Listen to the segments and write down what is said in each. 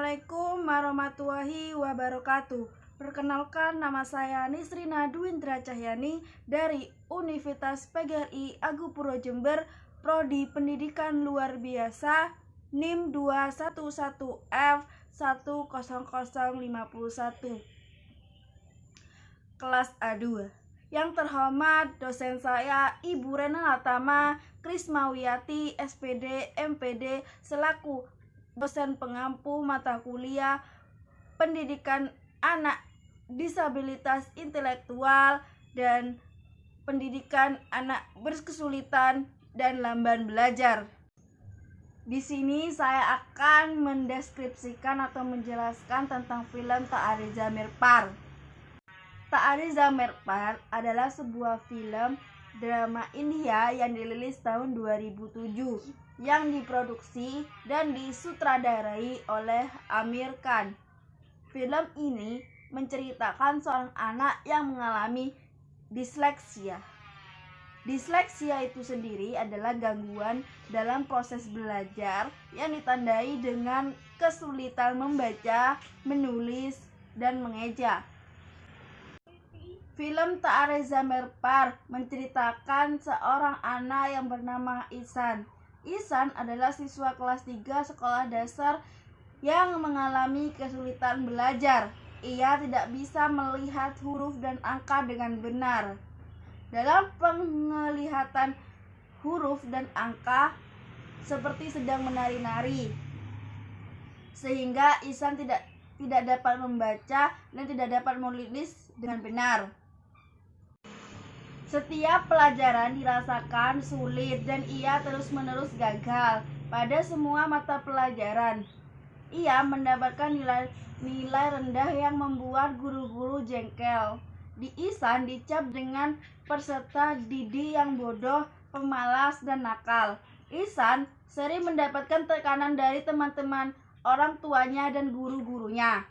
Assalamualaikum warahmatullahi wabarakatuh. Perkenalkan, nama saya Nisrina Dwindra Cahyani dari Universitas PGRI Agupuro Jember, Prodi Pendidikan Luar Biasa, NIM 211F10051. Kelas A2. Yang terhormat dosen saya Ibu Rena Latama Krismawiyati SPD MPD selaku dosen pengampu mata kuliah pendidikan anak disabilitas intelektual dan pendidikan anak berkesulitan dan lamban belajar. Di sini saya akan mendeskripsikan atau menjelaskan tentang film Ta'ariza Mirpar. Ta'ariza Mirpar adalah sebuah film drama India yang dirilis tahun 2007 yang diproduksi dan disutradarai oleh Aamir Khan. Film ini menceritakan seorang anak yang mengalami disleksia. Disleksia itu sendiri adalah gangguan dalam proses belajar yang ditandai dengan kesulitan membaca, menulis, dan mengeja. Film Ta'ariza Mirpar menceritakan seorang anak yang bernama Ihsan. Ihsan adalah siswa kelas 3 sekolah dasar yang mengalami kesulitan belajar. Ia tidak bisa melihat huruf dan angka dengan benar. Dalam penglihatan huruf dan angka seperti sedang menari-nari, sehingga Ihsan tidak dapat membaca dan tidak dapat menulis dengan benar. Setiap pelajaran dirasakan sulit dan ia terus-menerus gagal pada semua mata pelajaran. Ia mendapatkan nilai rendah yang membuat guru-guru jengkel. Di Ihsan dicap dengan peserta didik yang bodoh, pemalas, dan nakal. Ihsan sering mendapatkan tekanan dari teman-teman, orang tuanya, dan guru-gurunya.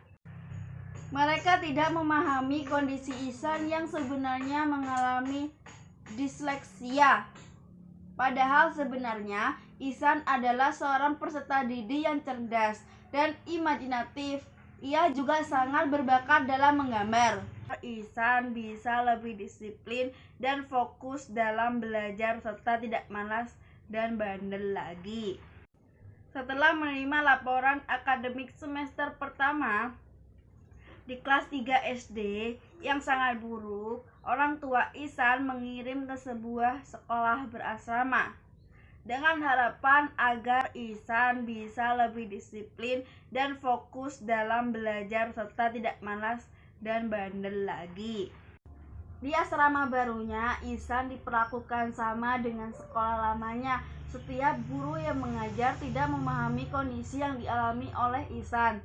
Mereka tidak memahami kondisi Ihsan yang sebenarnya mengalami disleksia. Padahal sebenarnya Ihsan adalah seorang peserta didik yang cerdas dan imajinatif. Ia juga sangat berbakat dalam menggambar. Ihsan bisa lebih disiplin dan fokus dalam belajar serta tidak malas dan bandel lagi. Setelah menerima laporan akademik semester pertama di kelas 3 SD yang sangat buruk, orang tua Ihsan mengirim ke sebuah sekolah berasrama dengan harapan agar Ihsan bisa lebih disiplin dan fokus dalam belajar serta tidak malas dan bandel lagi. Di asrama barunya, Ihsan diperlakukan sama dengan sekolah lamanya. Setiap guru yang mengajar tidak memahami kondisi yang dialami oleh Ihsan.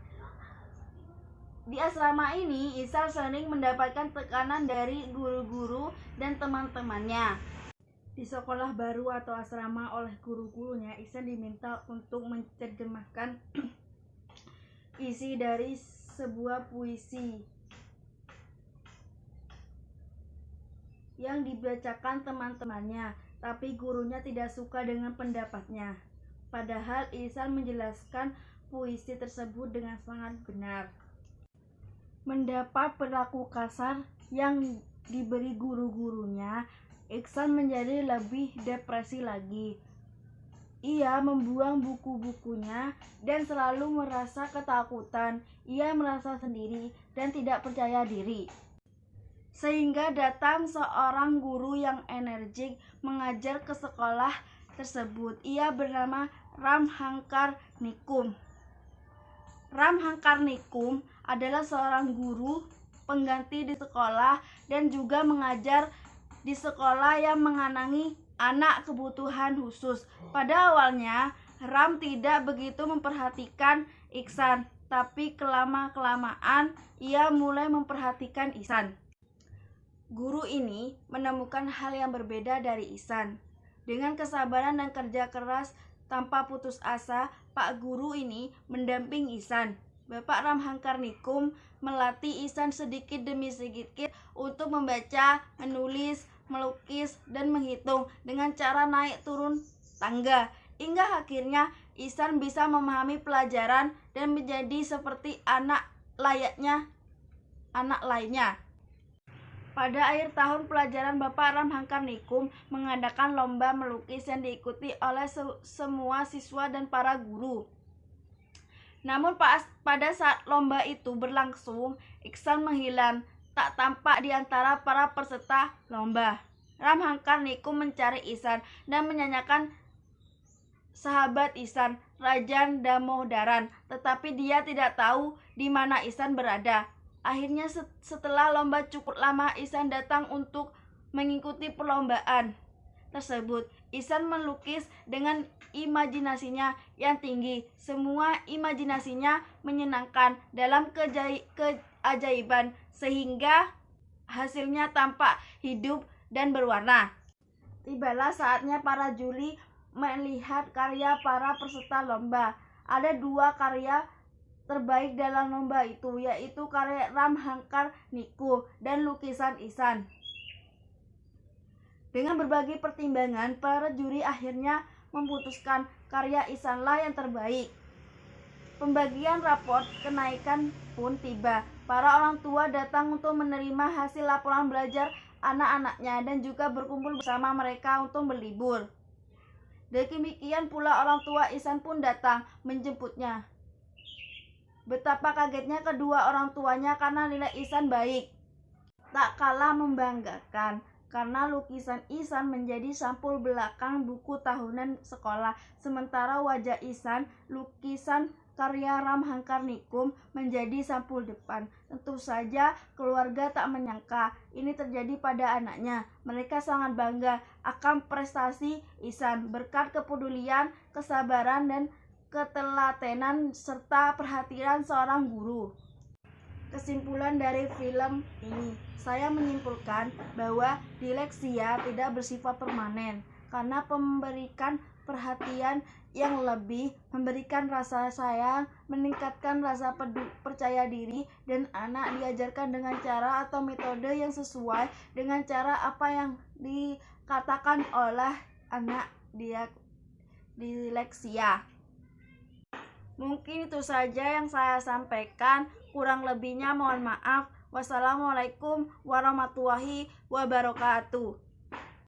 Di asrama ini, Ihsan sering mendapatkan tekanan dari guru-guru dan teman-temannya. Di sekolah baru atau asrama oleh guru-gurunya, Ihsan diminta untuk menerjemahkan isi dari sebuah puisi yang dibacakan teman-temannya, tapi gurunya tidak suka dengan pendapatnya. Padahal Ihsan menjelaskan puisi tersebut dengan sangat benar. Mendapat perlaku kasar yang diberi guru-gurunya, Ihsan menjadi lebih depresi lagi. Ia membuang buku-bukunya dan selalu merasa ketakutan. Ia merasa sendiri dan tidak percaya diri. Sehingga datang seorang guru yang energik mengajar ke sekolah tersebut. Ia bernama Ramhankar Nikum. Ramhankar Nikum adalah seorang guru pengganti di sekolah dan juga mengajar di sekolah yang mengenangi anak kebutuhan khusus. Pada awalnya, Ram tidak begitu memperhatikan Ihsan, tapi kelamaan ia mulai memperhatikan Ihsan. Guru ini menemukan hal yang berbeda dari Ihsan. Dengan kesabaran dan kerja keras tanpa putus asa, Pak Guru ini mendampingi Ihsan. Bapak Ramhankar Nikum melatih Ihsan sedikit demi sedikit untuk membaca, menulis, melukis, dan menghitung dengan cara naik turun tangga. Hingga akhirnya Ihsan bisa memahami pelajaran dan menjadi seperti anak layaknya anak lainnya. Pada akhir tahun pelajaran, Bapak Ramhangkarnikum mengadakan lomba melukis yang diikuti oleh semua siswa dan para guru. Namun pada saat lomba itu berlangsung, Ihsan menghilang, tak tampak di antara para peserta lomba. Ramhangkarnikum mencari Ihsan dan menyanyikan sahabat Ihsan, Rajan Damodaran, tetapi dia tidak tahu di mana Ihsan berada. Akhirnya setelah lomba cukup lama, Ihsan datang untuk mengikuti perlombaan tersebut. Ihsan melukis dengan imajinasinya yang tinggi. Semua imajinasinya menyenangkan dalam keajaiban sehingga hasilnya tampak hidup dan berwarna. Tibalah saatnya para juri melihat karya para peserta lomba. Ada 2 karya terbaik dalam lomba itu, yaitu karya Ramhangkarnikum dan lukisan Ihsan. Dengan berbagai pertimbangan, para juri akhirnya memutuskan karya Ihsanlah yang terbaik. Pembagian raport kenaikan pun tiba. Para orang tua datang untuk menerima hasil laporan belajar anak-anaknya dan juga berkumpul bersama mereka untuk berlibur. Demikian pula orang tua Ihsan pun datang menjemputnya. Betapa kagetnya kedua orang tuanya karena nilai Ihsan baik. Tak kalah membanggakan karena lukisan Ihsan menjadi sampul belakang buku tahunan sekolah, sementara wajah Ihsan, lukisan karya Ramhangkarnikum, menjadi sampul depan. Tentu saja keluarga tak menyangka ini terjadi pada anaknya. Mereka sangat bangga akan prestasi Ihsan berkat kepedulian, kesabaran, dan ketelatenan serta perhatian seorang guru. Kesimpulan dari film ini, saya menyimpulkan bahwa disleksia tidak bersifat permanen karena memberikan perhatian yang lebih, memberikan rasa sayang, meningkatkan rasa percaya diri, dan anak diajarkan dengan cara atau metode yang sesuai dengan cara apa yang dikatakan oleh anak disleksia. Mungkin itu saja yang saya sampaikan, kurang lebihnya mohon maaf. Wassalamualaikum warahmatullahi wabarakatuh.